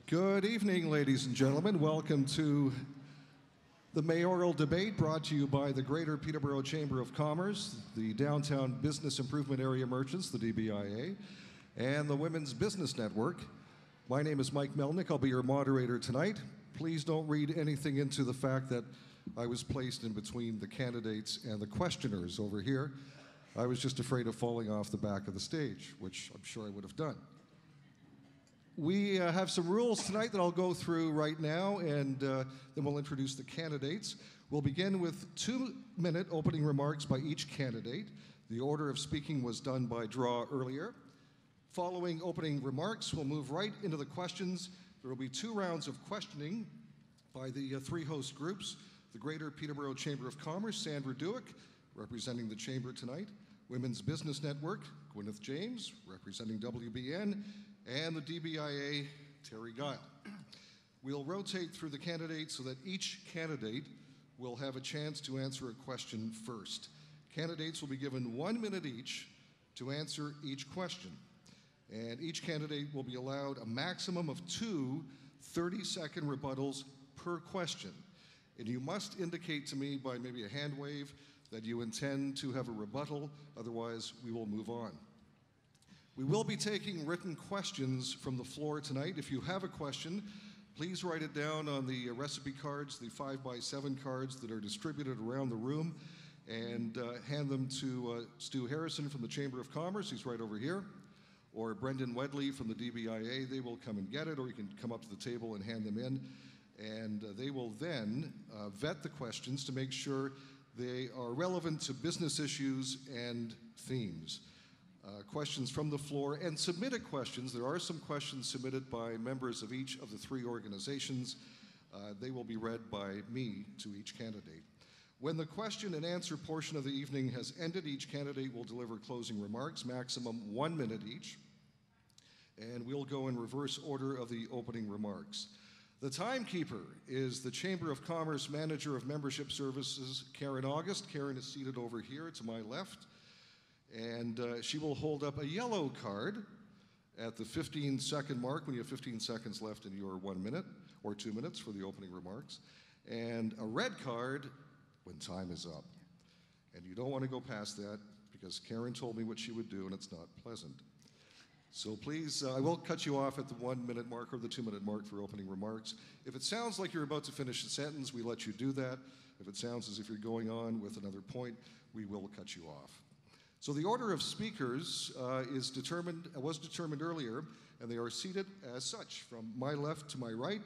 Good evening, ladies and gentlemen. Welcome to the mayoral debate brought to you by the Greater Peterborough Chamber of Commerce, the Downtown Business Improvement Area Merchants, the DBIA, and the Women's Business Network. My name is Mike Melnick. I'll be your moderator tonight. Please don't read anything into the fact that I was placed in between the candidates and the questioners over here. I was just afraid of falling off the back of the stage, which I'm sure I would have done. We have some rules tonight that I'll go through right now, and then we'll introduce the candidates. We'll begin with 2-minute opening remarks by each candidate. The order of speaking was done by draw earlier. Following opening remarks, we'll move right into the questions. There will be 2 rounds of questioning by the 3 host groups. The Greater Peterborough Chamber of Commerce, Sandra Duick, representing the Chamber tonight. Women's Business Network, Gwyneth James, representing WBN, and the DBIA, Terry Guile. We'll rotate through the candidates so that each candidate will have a chance to answer a question first. Candidates will be given 1 minute each to answer each question. And each candidate will be allowed a maximum of 2 30-second rebuttals per question. And you must indicate to me by maybe a hand wave that you intend to have a rebuttal, otherwise we will move on. We will be taking written questions from the floor tonight. If you have a question, please write it down on the recipe cards, the 5x7 cards that are distributed around the room, and hand them to Stu Harrison from the Chamber of Commerce, he's right over here, or Brendan Wedley from the DBIA. They will come and get it, or you can come up to the table and hand them in, and they will then vet the questions to make sure they are relevant to business issues and themes. Questions from the floor and submitted questions. There are some questions submitted by members of each of the 3 organizations. They will be read by me to each candidate. When the question and answer portion of the evening has ended, each candidate will deliver closing remarks, maximum 1 minute each, and we'll go in reverse order of the opening remarks. The timekeeper is the Chamber of Commerce Manager of Membership Services, Karen August. Karen is seated over here to my left. And she will hold up a yellow card at the 15-second mark when you have 15 seconds left in your 1 minute or 2 minutes for the opening remarks, and a red card when time is up. And you don't want to go past that because Karen told me what she would do and it's not pleasant. So please, I will cut you off at the 1 minute mark or the 2 minute mark for opening remarks. If it sounds like you're about to finish a sentence, we let you do that. If it sounds as if you're going on with another point, we will cut you off. So the order of speakers was determined earlier, and they are seated as such, from my left to my right,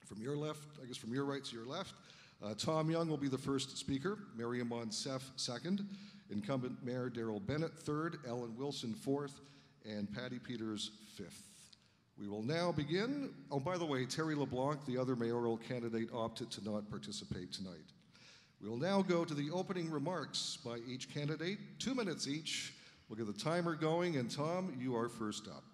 from your left, I guess from your right to your left. Tom Young will be the first speaker, Maria Monsef second, incumbent Mayor Darrell Bennett third, Ellen Wilson fourth, and Patty Peters fifth. We will now begin. Oh, by the way, Terry LeBlanc, the other mayoral candidate, opted to not participate tonight. We will now go to the opening remarks by each candidate, 2 minutes each. We'll get the timer going, and Tom, you are first up.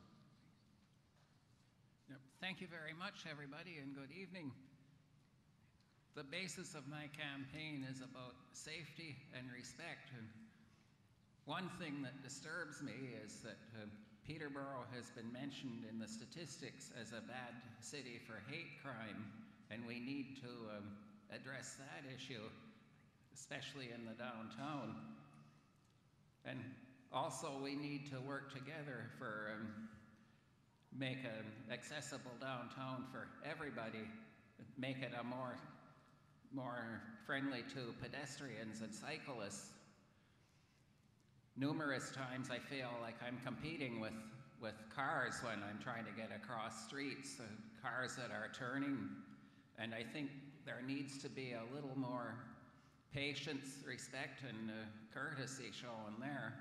Yep. Thank you very much, everybody, and good evening. The basis of my campaign is about safety and respect. And one thing that disturbs me is that Peterborough has been mentioned in the statistics as a bad city for hate crime, and we need to address that issue, especially in the downtown. And also we need to work together for make an accessible downtown for everybody, make it a more friendly to pedestrians and cyclists. Numerous times I feel like I'm competing with cars when I'm trying to get across streets, cars that are turning, and I think there needs to be a little more patience, respect, and courtesy shown there.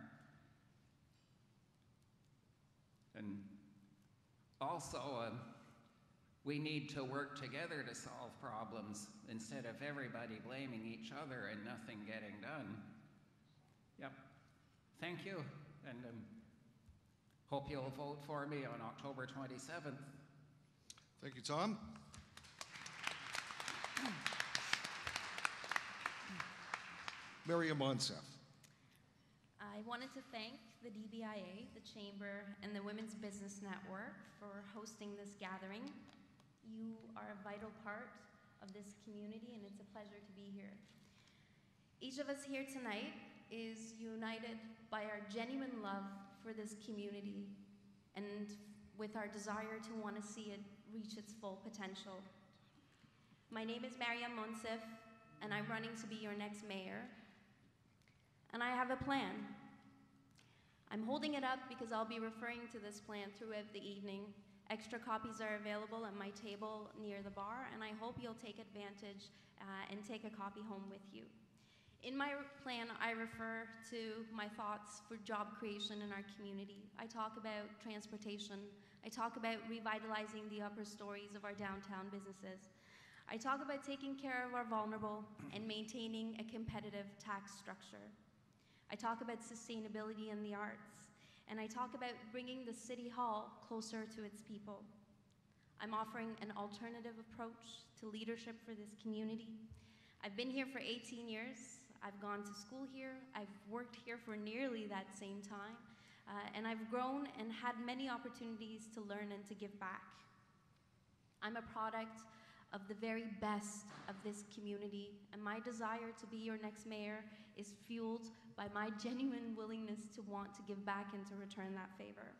And also, we need to work together to solve problems instead of everybody blaming each other and nothing getting done. Yep. Thank you, and hope you'll vote for me on October 27th. Thank you, Tom. Maria Monsef. I wanted to thank the DBIA, the Chamber, and the Women's Business Network for hosting this gathering. You are a vital part of this community, and it's a pleasure to be here. Each of us here tonight is united by our genuine love for this community and with our desire to want to see it reach its full potential. My name is Mariam Monsef, and I'm running to be your next mayor. And I have a plan. I'm holding it up because I'll be referring to this plan throughout the evening. Extra copies are available at my table near the bar, and I hope you'll take advantage and take a copy home with you. In my plan, I refer to my thoughts for job creation in our community. I talk about transportation. I talk about revitalizing the upper stories of our downtown businesses. I talk about taking care of our vulnerable and maintaining a competitive tax structure. I talk about sustainability in the arts, and I talk about bringing the City Hall closer to its people. I'm offering an alternative approach to leadership for this community. I've been here for 18 years. I've gone to school here. I've worked here for nearly that same time, and I've grown and had many opportunities to learn and to give back. I'm a product of the very best of this community, and my desire to be your next mayor is fueled by my genuine willingness to want to give back and to return that favor.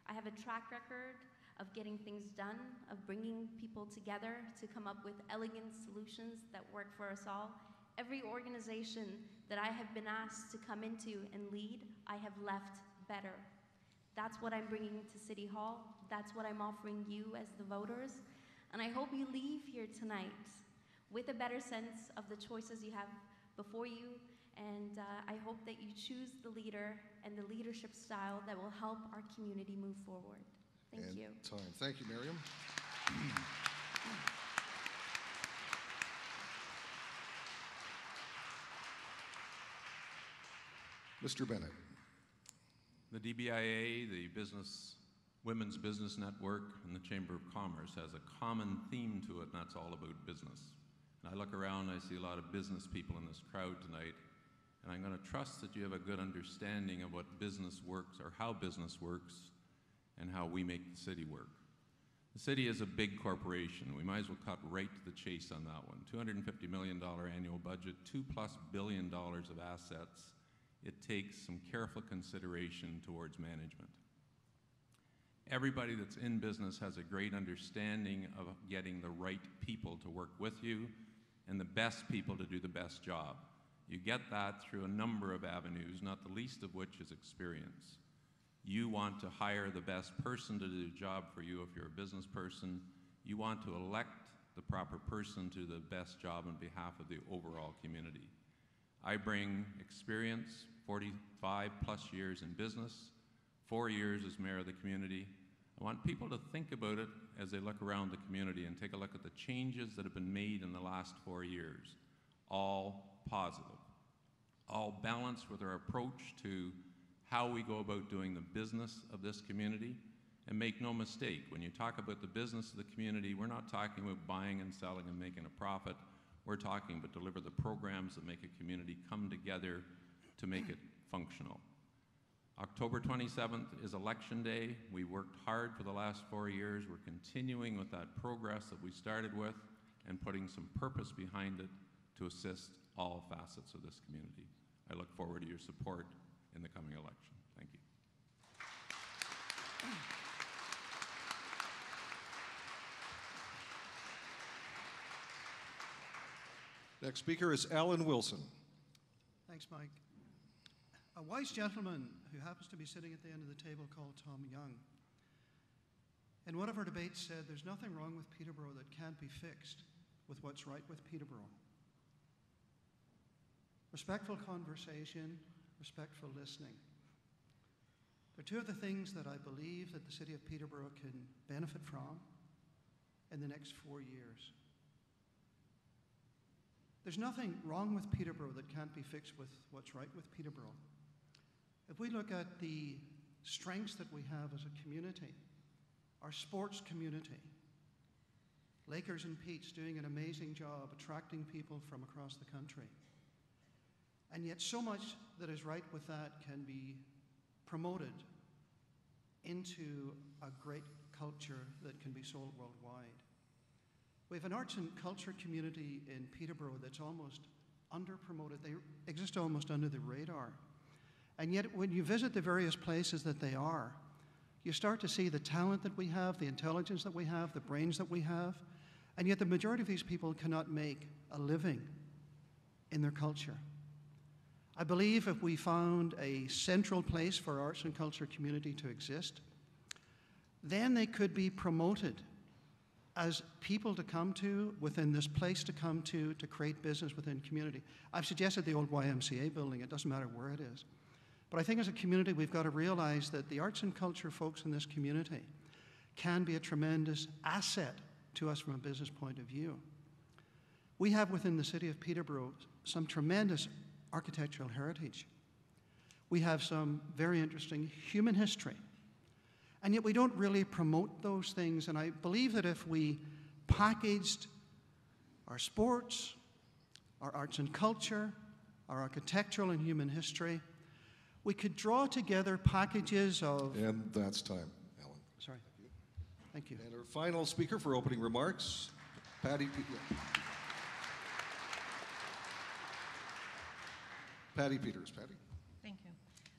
I have a track record of getting things done, of bringing people together to come up with elegant solutions that work for us all. Every organization that I have been asked to come into and lead, I have left better. That's what I'm bringing to City Hall. That's what I'm offering you as the voters. And I hope you leave here tonight with a better sense of the choices you have before you, and I hope that you choose the leader and the leadership style that will help our community move forward. Thank you. Thank you, Miriam. Mr. Bennett. The DBIA, the Women's Business Network, and the Chamber of Commerce has a common theme to it, and that's all about business. And I look around, I see a lot of business people in this crowd tonight, and I'm going to trust that you have a good understanding of what business works, or how business works, and how we make the city work. The city is a big corporation. We might as well cut right to the chase on that one. $250 million annual budget, $2+ billion of assets. It takes some careful consideration towards management. Everybody that's in business has a great understanding of getting the right people to work with you and the best people to do the best job. You get that through a number of avenues, not the least of which is experience. You want to hire the best person to do the job for you if you're a business person. You want to elect the proper person to the best job on behalf of the overall community. I bring experience, 45+ years in business, 4 years as mayor of the community. I want people to think about it as they look around the community and take a look at the changes that have been made in the last 4 years. All positive, all balanced with our approach to how we go about doing the business of this community. And make no mistake, when you talk about the business of the community, we're not talking about buying and selling and making a profit. We're talking about deliver the programs that make a community come together to make it functional. October 27th is Election Day. We worked hard for the last 4 years. We're continuing with that progress that we started with and putting some purpose behind it to assist all facets of this community. I look forward to your support in the coming election. Thank you. Next speaker is Alan Wilson. Thanks, Mike. A wise gentleman who happens to be sitting at the end of the table called Tom Young, in one of our debates said, there's nothing wrong with Peterborough that can't be fixed with what's right with Peterborough. Respectful conversation, respectful listening. They're two of the things that I believe that the city of Peterborough can benefit from in the next 4 years. There's nothing wrong with Peterborough that can't be fixed with what's right with Peterborough. If we look at the strengths that we have as a community, our sports community, Lakers and Pete's doing an amazing job attracting people from across the country. And yet so much that is right with that can be promoted into a great culture culture that can be sold worldwide. We have an arts and culture community in Peterborough that's almost under-promoted. They exist almost under the radar. And yet, when you visit the various places that they are, you start to see the talent that we have, the intelligence that we have, the brains that we have, and yet the majority of these people cannot make a living in their culture. I believe if we found a central place for arts and culture community to exist, then they could be promoted as people to come to, within this place to come to create business within community. I've suggested the old YMCA building. It doesn't matter where it is. But I think as a community, we've got to realize that the arts and culture folks in this community can be a tremendous asset to us from a business point of view. We have within the city of Peterborough some tremendous architectural heritage. We have some very interesting human history. And yet we don't really promote those things. And I believe that if we packaged our sports, our arts and culture, our architectural and human history, we could draw together packages of... And that's time, Alan. Sorry. Thank you. And our final speaker for opening remarks, Patty Peters. Patty. Thank you.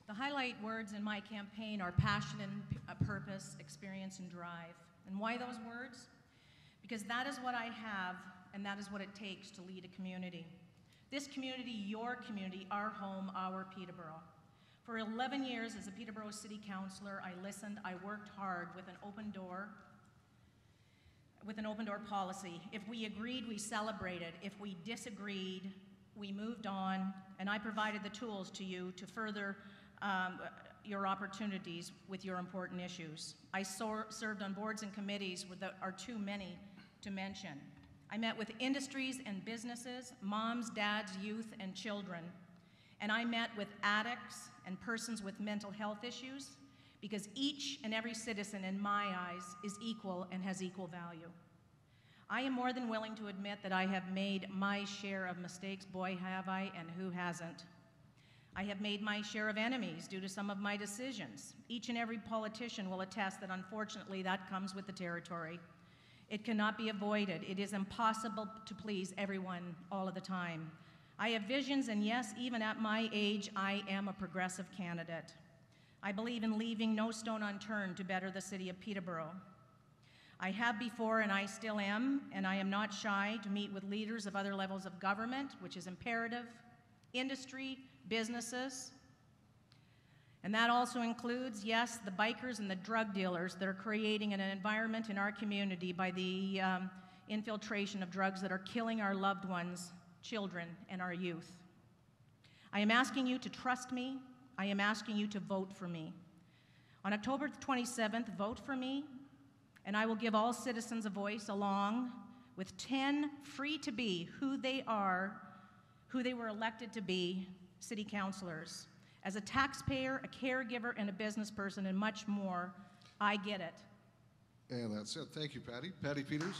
The highlight words in my campaign are passion and purpose, experience and drive. And why those words? Because that is what I have, and that is what it takes to lead a community. This community, your community, our home, our Peterborough. For 11 years as a Peterborough City Councillor, I listened, I worked hard with an open door policy. If we agreed, we celebrated. If we disagreed, we moved on, and I provided the tools to you to further your opportunities with your important issues. I served on boards and committees that are too many to mention. I met with industries and businesses, moms, dads, youth, and children. And I met with addicts and persons with mental health issues, because each and every citizen in my eyes is equal and has equal value. I am more than willing to admit that I have made my share of mistakes. Boy, have I, and who hasn't. I have made my share of enemies due to some of my decisions. Each and every politician will attest that unfortunately that comes with the territory. It cannot be avoided. It is impossible to please everyone all of the time. I have visions, and yes, even at my age, I am a progressive candidate. I believe in leaving no stone unturned to better the city of Peterborough. I have before, and I still am, and I am not shy to meet with leaders of other levels of government, which is imperative, industry, businesses, and that also includes, yes, the bikers and the drug dealers that are creating an environment in our community by the infiltration of drugs that are killing our loved ones, children, and our youth. I am asking you to trust me. I am asking you to vote for me. On October 27th, vote for me, and I will give all citizens a voice along with 10 free to be who they are, who they were elected to be, city councilors. As a taxpayer, a caregiver, and a business person, and much more, I get it. And that's it. Thank you, Patty. Patty Peters.